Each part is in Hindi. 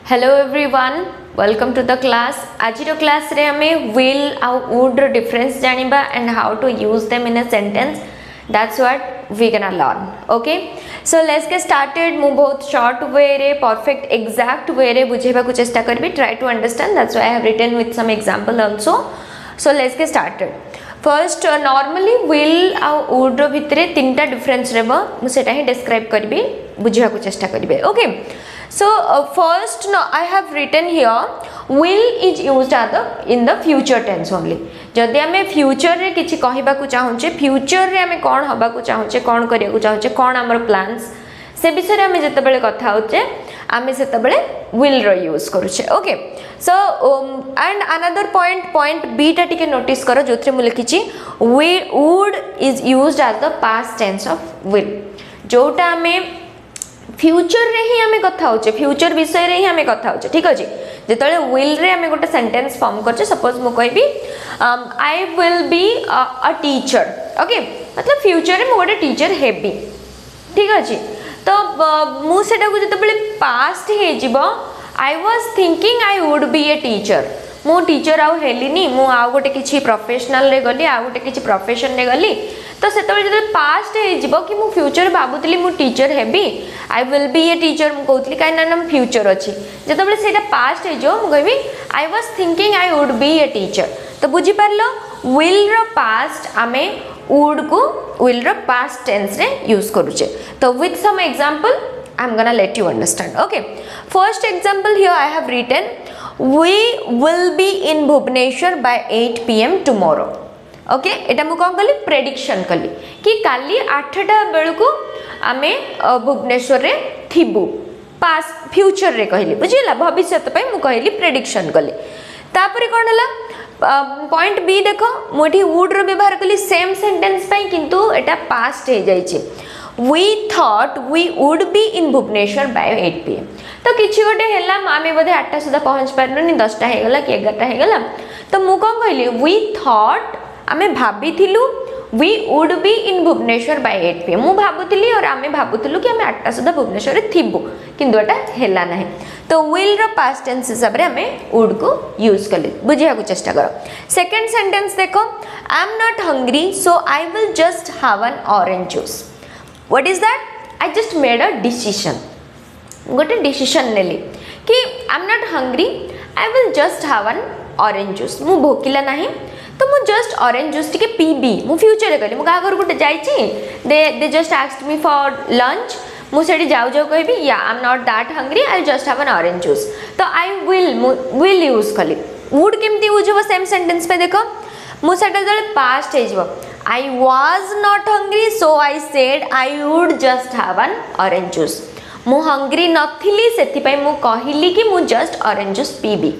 Hello everyone, welcome to the class. आज क्लास रे हमें विल आउ वुड रो डिफरेंस जानिबा and how to use them in a sentence. That's what we can learn. Okay, so let's get started. मु बहुत शॉर्ट वे रे परफेक्ट एग्जैक्ट वे रे बुझेबा को चेष्टा करबी। Try to understand, that's why I have written with some example also. So let's get started. First normally will आउ वुड रो भितरे तीनटा डिफरेंस रहबो, मु सेटा ही डिस्क्राइब करबी, बुझेबा को चेष्टा करबे। Okay, so first no, I have written here will is used in the future tense only. जदि आमे फ्यूचर रे किछि कहिबा को चाहूचे, फ्यूचर रे आमे कोन हबा को चाहूचे, कोन करिया को चाहूचे, कोन हमर प्लान्स से विषय रे आमे जते बेले कथा होचे आमे सेते बेले will रो यूज करूचे। Okay, so and another point बी टा टिके नोटिस करो, जोथरे मु लिखिछि would is used as the past tense of will। जोटा आमे फ्यूचर रे ही हमें कथा होचे, फ्यूचर विषय रे ही हमें कथा होचे। ठीक अछि, जेतले विल रे हमें गोटे सेंटेंस फॉर्म करछे, सपोज मु कहबी I will be a teacher. Okay, मतलब फ्यूचर रे मु गोटे टीचर हेबी। ठीक अछि, तो मु सेटा को जेतबेले पास्ट हे जिवो आई was thinking I would be a teacher. मु टीचर आउ हेलिनी, मु आउ गोटे किछि प्रोफेशनल रे गली, आउ गोटे किछि प्रोफेशन रे गली, तो सेतबेले जेतबेले पास्ट हे जिवो कि मु फ्यूचर भाबुतली मु teacher heavy, I will be a teacher मु कहतली काई ना फ्यूचर अछि। जेतबेले सेटा पास्ट हे जो मु कहबी I was thinking I would be a teacher. तो बुझी पारलो, विल रो पास्ट आमे वुड को विल रो पास्ट टेंस रे यूज करूचे। तो with some example I am gonna let you understand. Okay, first example here I have written we will be in Bhubaneswar by 8 PM tomorrow। Okay, एटा मु कौन कली प्रेडिक्शन कली कि काली 8टा बेलू आमे भुवनेश्वर रे थिबू। पास फ्यूचर रे कहली, बुझिला, भविष्यत पई मु कहली प्रेडिक्शन कली। तापरे कोन हला पॉइंट बी देखो, मोठी वुड रो व्यवहार कली सेम सेंटेंस पई, किंतु एटा पास्ट हे जाईची। We thought we would be in Bhubaneswar by 8 PM। तो किछि गोटे हेला आमे बोधे 8टा सुधा पहुंच पारनुनी, 10टा हे गला कि 11टा हे गला। तो मु कोन कहली we thought आमे भाबिथिलु we would be in Bhubaneswar by 8 PM। मु भाबुथिली और आमे भाबुथिलु कि आमे 8टा सुधा भुवनेश्वर रे थिबु, किंतु एटा हेला नाही। तो will रो पास्ट टेंस हिसाब रे आमे would को यूज कले। बुझिया को चेष्टा करो। सेकंड सेंटेंस देखो, I am not hungry so I will just have an orange juice। What is that? I just made a decision। गोटे डिसीजन नेली कि I am not hungry, I will just have an orange juice. मु भोकिला नाही, तो मु जस्ट ऑरेंज जूस टिके पीबी। मु फ्यूचर रे कहली, मु का घर गोटे जाईची, they just asked me for lunch, मु सेठी जाऊ जाऊ कहबी या I am not that hungry, I will just have an orange juice. तो आई विल यूज कली। वुड केमती यूज हो सेम सेंटेंस पे देखो, मु सेटा जले पास्ट हे जिवो I was not hungry so I said I would just have an orange juice. मु हंग्री नथिली सेथिपाई मु कहिली कि मु जस्ट ऑरेंज जूस पीबी।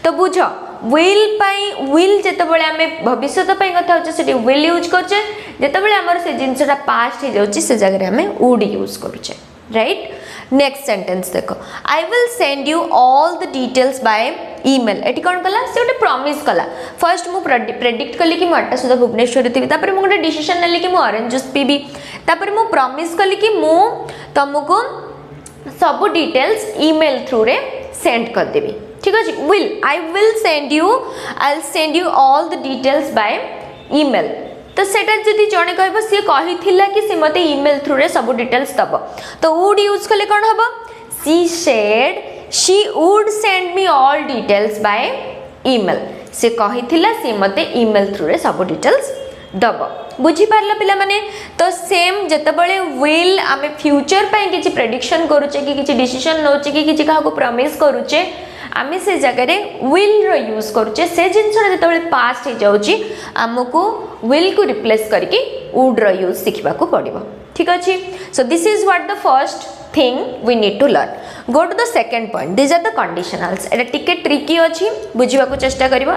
तो बुझ, विल पाई विल जेतेबेले आमे भविष्यत पाई कथा होचे सेठी विल यूज करचे, जेतेबेले हमर से जिंसटा पास्ट हे जाउची से जगह रे आमे वुड यूज करूचे। राइट, नेक्स्ट सेंटेंस देखो, I will send you all the details by email. एटी कोन कला, से गोटे प्रॉमिस कला। फर्स्ट मु प्रेडिक्ट कली कि मु 8टा सुधा भुवनेश्वर थिबी, तापर मु गोटे डिसीजन नेली कि मु ऑरेंज जूस पीबी, तापर मु प्रॉमिस कली कि मु तुमको सब डिटेल्स ईमेल थ्रू रे सेंड कर देबी। ठीक अछि, will I will send you, I will send you all the details by email. तो सेटा जदि जणे कहबो सी कहिथिला कि से मते ईमेल थ्रू रे सब डिटेल्स दबो, तो वुड यूज कले कोन हबो, she said she would send me all details by email। से कहिथिला से मते ईमेल थ्रू रे सब डिटेल्स दबो। बुझी पारला पिला माने। तो सेम जेतेबेले विल आमे फ्यूचर पई किछि प्रेडिक्शन करूचे कि किछि डिसीजन नोचे कि किछि काहा को प्रॉमिस करूचे, आमे से जगह रे विल रो यूज करूचे। से जिंसरा जेतेबेले पास्ट हे जाउची हमको विल को रिप्लेस करके वुड रो यूज सिखबा को पड़िबो। ठीक अछि, so this is what the first thing we need to learn। go to the second point, these are the conditionals। एटा टिके ट्रिकी अछि, बुझिबा को चेष्टा करिवो।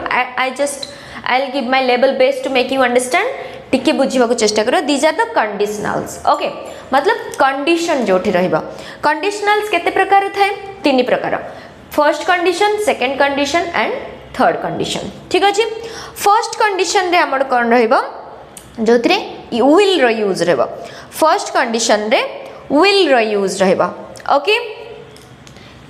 I'll give my level best to make you understand। टिके बुझिबा को चेष्टा करो। these are the conditionals। Okay, मतलब कंडीशन जोठी रहइबो। कंडीशनल्स केते प्रकार थाए, तीन प्रकार, first condition, second condition and third condition. ठीक अछि, फर्स्ट कंडीशन रे हमर कोन रहइबो, जोथरे विल रो यूज रहइबो। फर्स्ट कंडीशन रे विल रो यूज रहइबो। ओके,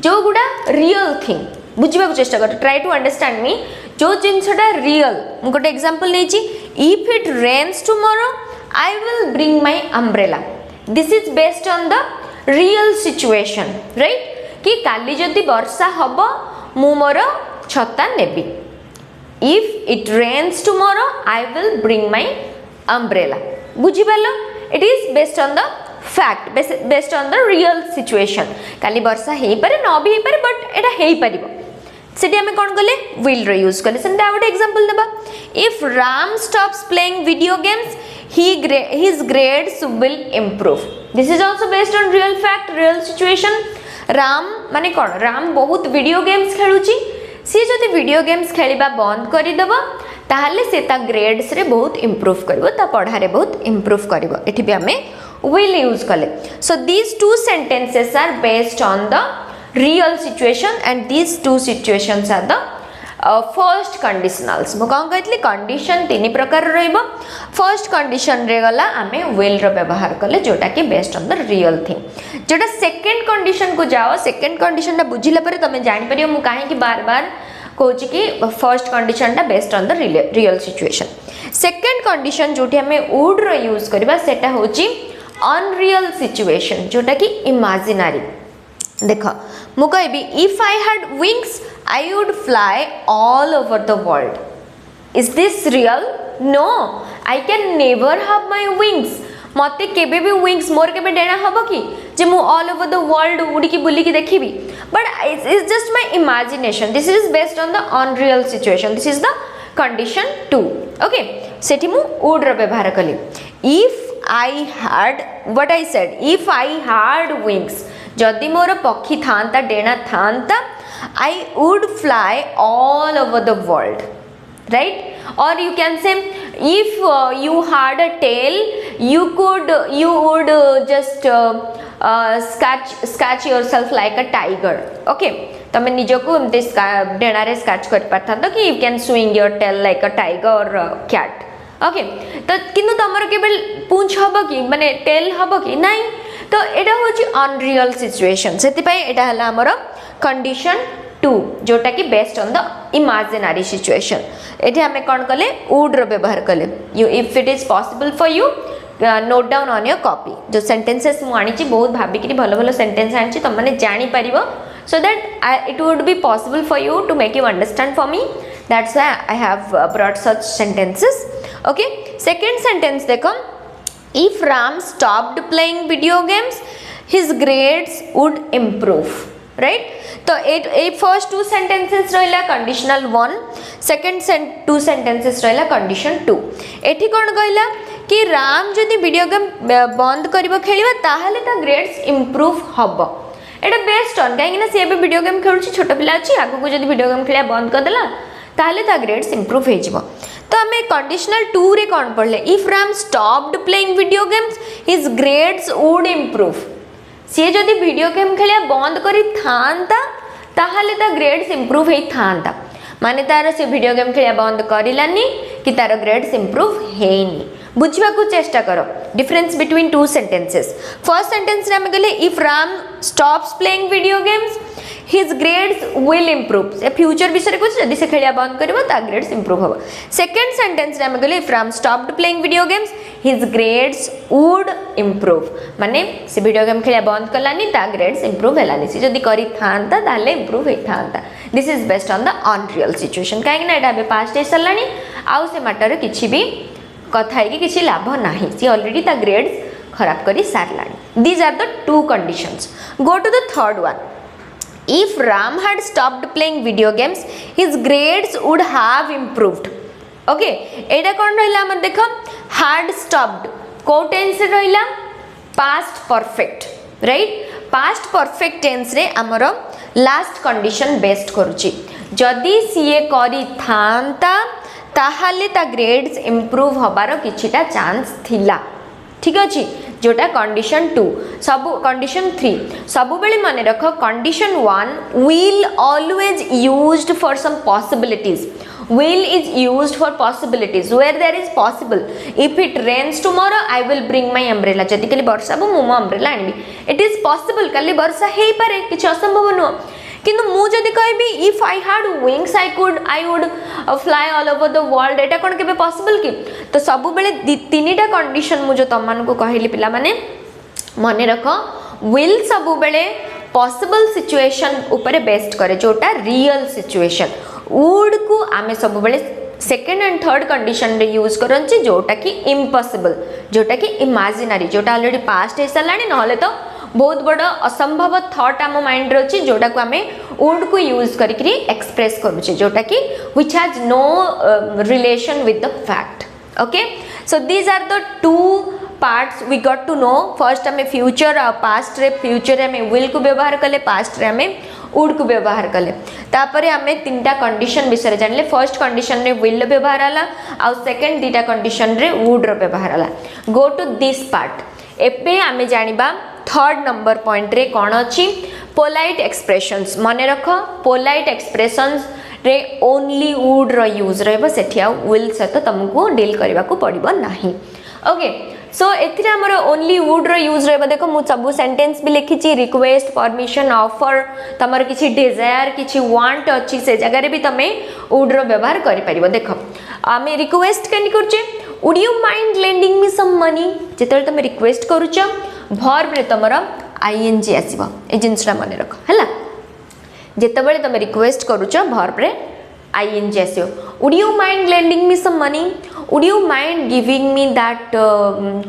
जो गुडा रियल थिंग बुझा चेष्टा कर ट्राई टू अंडरस्टैंड मी जो जिनसटा रियल मु गोटे एग्जांपल नेछि if it rains tomorrow I will bring my umbrella this is based on the real situation right कि काली जदि वर्षा हबो मु मोर छता नेबी if it rains tomorrow I will bring my umbrella बुझी पालो it is based on the fact based on the real situation काली वर्षा हे पारे न भी हे पारे बट एटा हे परिबो सेठी हमें कौन कले विल रे यूज कले सेंटा आउट एग्जांपल देबा if Ram stops playing video games his grades will improve this is also based on real fact real situation Ram माने कौन राम बहुत वीडियो गेम्स खेलुची सी जदि वीडियो गेम्स खेलिबा बंद करि देबो ताहले से ता ग्रेड्स रे बहुत इंप्रूव करबो ता पढ़ा रे बहुत इंप्रूव करबो एठी भी हमें will यूज कले so these two sentences are based on the real situation and these two situations are the first conditionals मु कौन कहली कंडीशन तीन प्रकार रहिबो फर्स्ट कंडीशन रे गला आमे विल रो व्यवहार कले जोटा कि based on the real thing जोटा सेकंड कंडीशन को जाओ सेकंड कंडीशन ता बुझिला परे तमे जानि परियो मु काहे कि बार बार कहूची कि फर्स्ट कंडीशन ता based on the real situation second condition जोठी हमें वुड रो यूज करबा सेटा होची अनरियल सिचुएशन जोटा कि इमेजिनरी देखो मु कहबी if I had wings I would fly all over the world. Is this real? No. I can never have my wings. मते केबे भी wings मोर केबे डेना हबो कि जे मु all over the world उड़ी की बुली की देखिबी but it's just my imagination. This is based on the unreal situation. This is the condition 2. Okay. सेठी मु would रो व्यवहार कली. If I had what I said. If I had wings. जदि मोर पक्षी थांता Dana थांता I would fly all over the world, right? Or you can say if you had a tail, you would just scratch yourself like a tiger. Okay? तमे निजो को एमते डेना रे स्क्रैच कर पाथा तो कि you can swing your tail like a tiger or a cat. Okay? तो किंतु तमर केवल पूंछ हबो कि माने टेल हबो कि नहीं तो एटा होची अनरियल सिचुएशन सेति पय एटा हला हमर कंडीशन 2 जोटा कि based on the imaginary situation एठी हमें कोन कले वुड रो व्यवहार कले you if it is possible for you note down on your copy जो सेंटेंसेस मु आनी छी बहुत भाबी कि भलो भलो सेंटेंस आनी छी तुम माने जानि परिबो so that it would be possible for you to make you understand for me that's why I have brought such sentences okay second sentence देखो if Ram stopped playing video games his grades would improve right तो ए फर्स्ट टू सेंटेंसेस रहला कंडीशनल 1 सेकंड टू सेंटेंसेस रहला कंडीशन 2 एठी कोन कहला कि राम जदि वीडियो गेम बंद करबो खेलिबा ताहाले ता ग्रेड्स इंप्रूव हबो एटा बेस्ड ऑन काहे ना से वीडियो गेम खेलुची छोट पिला अछि आगु को जदि वीडियो गेम खेलिया बंद कर देला ताहाले ता ग्रेड्स इंप्रूव हे जिवो तो हमें कंडीशनल 2 रे कोन पढ़ले if Ram stopped playing video games his grades would improve सी जदि वीडियो गेम खेलिया बंद करी थांता ताहाले ता ग्रेड्स इंप्रूव हे थांता माने तार से वीडियो गेम खेलिया बंद करिलानी कि तार ग्रेड्स इंप्रूव हेनी बुझवा को चेष्टा करो difference between two sentences first sentence रे हम कहले if Ram stops playing video games his grades will improve से फ्यूचर विषय कुछ जदि से खेलिया बंद करबो ता ग्रेड्स इंप्रूव होबो सेकंड सेंटेंस रे हम कहले if Ram stopped playing video games his grades would improve माने से वीडियो गेम खेलिया बंद करलानी ता ग्रेड्स इंप्रूव हेलानी से जदि करी थांता ताले इंप्रूव हे थांता this is based on the unreal situation काहे ना एटा बे पास्ट डे सलानी आउ से मैटर रे किछि भी कथा है कि किछि लाभ नाही सी ऑलरेडी ता ग्रेड्स खराब करी सारलानी these are the two conditions go to the third one if Ram had stopped playing video games his grades would have improved okay एटा कोन रहला हमर देखो हैड स्टॉप्ड को टेंस रहला past perfect right past perfect tense रे हमर लास्ट कंडीशन बेस्ड करूची जदी सीए करी थांता ताहाले ता ग्रेड्स इंप्रूव होबार किछिटा चांस थिला ठीक अछि जोटा कंडीशन 2 सब कंडीशन 3 सब बेले माने रखो condition 1 will always used for some possibilities will is used for possibilities where there is possible. If it rains tomorrow I will bring my umbrella. जदि कल वर्षा बो मो umbrella आनिबी. It is possible कल वर्षा हेई पारे किछ असंभव नुह. किंतु मु जदि कहबी if I had wings I would fly all over the world. एटा कोन केबे possible कि? तो सब बेले तीनीटा कंडीशन मु जो तम मान को कहली पिला माने मने रखो will सब बेले पॉसिबल सिचुएशन ऊपर बेस्ट करे जोटा रियल सिचुएशन. वुड को आमे सब बेले सेकेंड एंड थर्ड कंडीशन रे यूज करछि जोटा कि इम्पॉसिबल, जोटा कि इमेजिनरी, जोटा ऑलरेडी पास्ट हे सलानी नहले तो बहुत बड़ असंभव थॉट आम माइंड रे अछि जोटा को आमे वुड को यूज करकरी एक्सप्रेस करूछे जोटा कि which has no relation with the fact. Okay, so these are the two parts we got to know. First हमें फ्यूचर और पास्ट रे, फ्यूचर रे हमें विल को व्यवहार कले, पास्ट रे हमें वुड को व्यवहार कले. तापर हमें तीनटा कंडीशन विषय जानले. फर्स्ट कंडीशन रे विल व्यवहार आला आ सेकंड दीटा कंडीशन रे वुड रो व्यवहार आला. Go to this part. एबे हमें जानिबा थर्ड नंबर पॉइंट रे कोन अछि पोलाइट एक्सप्रेशंस. माने रखो पोलाइट एक्सप्रेशंस रे ओनली वुड रो यूज रहबो, सेठी आ विल सहित तुमको डील करबा को पड़िबो नाही. ओके, सो एथिरे हमर ओनली वुड रो यूज रहबो. देखो मु सब सेंटेंस भी लिखी छी रिक्वेस्ट, परमिशन, ऑफर, तमर किछि डिजायर, किछि वांट अछि से जगह रे भी तमे वुड रो व्यवहार करि परिबो. देखो आमे रिक्वेस्ट केनि करछे would you mind lending me some money. जेतले तमे रिक्वेस्ट करूछ वर्ब रे तमर आईएनजी आसीबो. ए जिंसटा माने रखो हला. जेतबेले तमे रिक्वेस्ट करूछ वर्ब रे आईएनजी आसीबो. Would you mind lending me some money, would you mind giving me that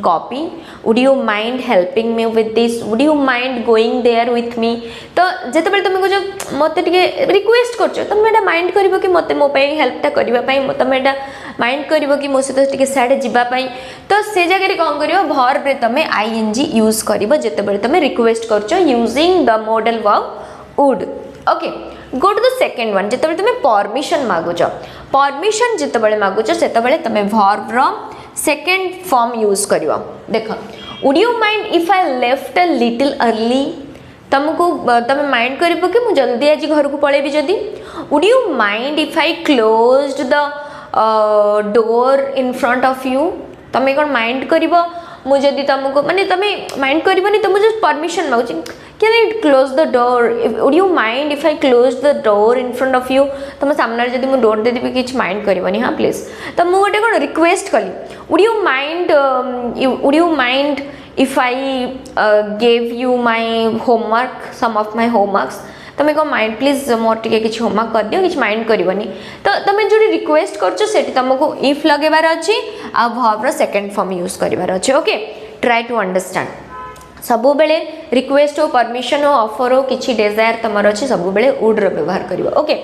copy, would you mind helping me with this, would you mind going there with me. तो जेते बेले तुम को मते टिके रिक्वेस्ट करछो तुम एटा माइंड करबो कि मते मो पई हेल्पटा करबा पई, तुम एटा माइंड करबो कि मो से टिके साइड जिबा पई. तो से जगह रे कोन करियो वर्ब रे तमे आईएनजी यूज करबो जेते बेले तमे रिक्वेस्ट करछो using the modal verb would. Okay, go to the second one. जेते बेले तमे परमिशन मागुछो, परमिशन जेते बेले मागुछो सेते बेले तमे वर्ब रो सेकंड फॉर्म यूज करियो. देखो would you mind if I left a little early. तुमको तमे माइंड करबो कि मु जल्दी आज घर को पळेबी जदी. Would you mind if I closed the door in front of you. तमे कोन माइंड करबो मु जदी तुमको माने तमे माइंड करबोनी तुम जस्ट परमिशन मागुछि can I close the door. Would you mind if I close the door in front of you. तुम सामने जदी मु डोर दे देबी किछ माइंड करबोनी. हां प्लीज. तो मु गोटे कोन रिक्वेस्ट कली would you mind if I give you my homework, some of my homeworks. तमे को माइंड प्लीज मोर टिके किछ होमवर्क कर दियो, किछ माइंड करबोनी. तो तमे जोडी रिक्वेस्ट करछो सेठी तुमको इफ लगेबार अछि आ वर्ब रो सेकंड फॉर्म यूज करिवार अछि. Okay, try to understand. सबु बेले रिक्वेस्ट हो, परमिशन हो, ऑफर हो, किछि डिजायर तमर अछि सबु बेले वुड रो व्यवहार करिवो. Okay,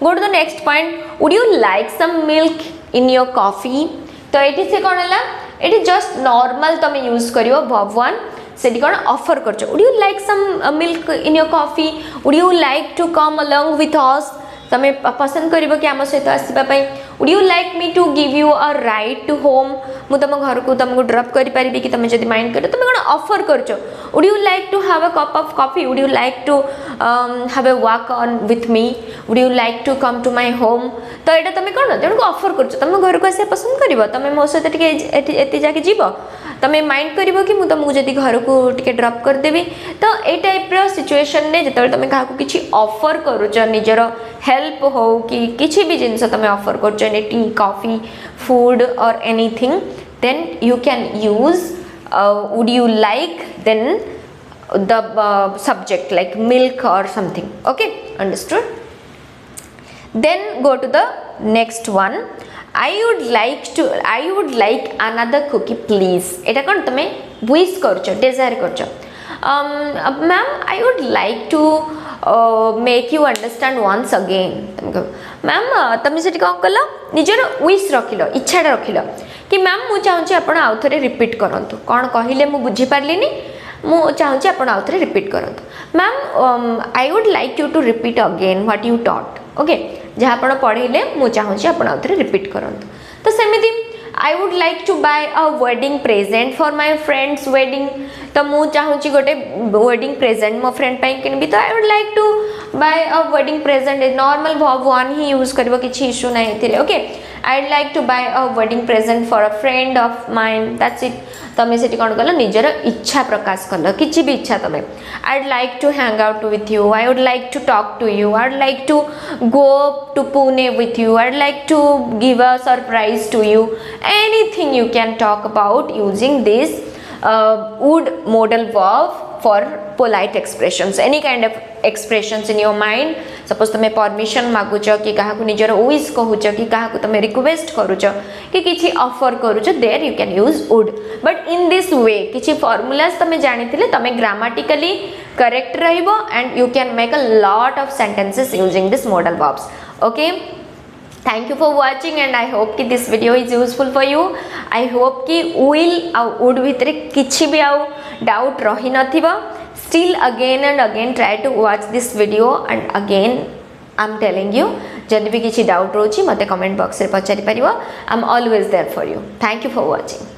go to the next point. Would you like some milk in your coffee. तो एठी से कोन हला एठी जस्ट नॉर्मल तमे यूज करिवो वर्ब वन. सेठी कोन ऑफर करछो would you like some milk in your coffee, would you like to come along with us. तमे पसंद करिवो कि आम सहित आसीबा पई. Would you like me to give you a ride to home. मु तम घर को तुमको ड्रॉप करि परिबी कि तमे जदी माइंड करो तमे कोन ऑफर करछो. Would you like to have a cup of coffee, would you like to have a walk on with me, would you like to come to my home. तो एटा तमे कोन जण को ऑफर करछो. तमे घर को आसे पसंद करिवो, तमे मो सहित टिके एति जाके जीवो, तमे माइंड करिवो कि मु तुमको जदी घर को टिके ड्रॉप कर देबी. तो ए टाइप रो सिचुएशन ने जतले तमे काहा को किछि ऑफर करूछो, निजर हेल्प हो कि किछि भी जिंस तमे ऑफर करछो, ने टी, कॉफी, फूड और anything, then you can use would you like, then the subject like milk or something. Okay, understood. Then go to the next one. I would like another cookie please. eta kon tame wish करछो, desire करछो. Ma'am, I would like to make you understand once again. Ma'am तुम से कल निजर विश रखिल, इच्छा रखिल कि मैम मु चाहूँगी आप आउ थे रिपीट करंतु. कौन कहले मु बुझी पारलिनी, मु चाहूँगी आप आउ थे रिपीट करंतु. Ma'am I would like you to repeat again what you taught. Okay, जहाँ आप पढ़ेले मु चाहूँगी आप आउ थे रिपीट करंतु. तो सेमिति I would like to buy a wedding present for my friend's wedding तो मु चाहूँगी गोटे वेडिंग प्रेजेंट मो फ्रेंड पाई किनबी तो I would like to buy a wedding present normal verb one ही यूज करबो किछि इशू नै एथिरे okay I'd like to buy a wedding present for a friend of mine that's it तमे सेठी कोन कल निजर इच्छा प्रकाश कल किछि भी इच्छा तमे I'd like to hang out with you I would like to talk to you I'd like to go to Pune with you I'd like to give a surprise to you anything you can talk about using this would modal verb for polite expressions any kind of expressions in your mind suppose तमे परमिशन मागुच कि काहा को निजर विश कहूच कि काहा को तमे रिक्वेस्ट करूच कि किछि ऑफर करूच there you can use would but in this way किछि फॉर्मूलास तमे जानिथिले तमे ग्रामेटिकली करेक्ट रहइबो and you can make a lot of sentences using this modal verbs okay thank you for watching and I hope कि this video is useful for you I hope कि will आ would भितरे किछि भी आउ doubt रही नथिबो still again and again try to watch this video and again I'm telling you जदि भी किछि doubt रोची मते comment box रे पचारि परिबो I'm always there for you thank you for watching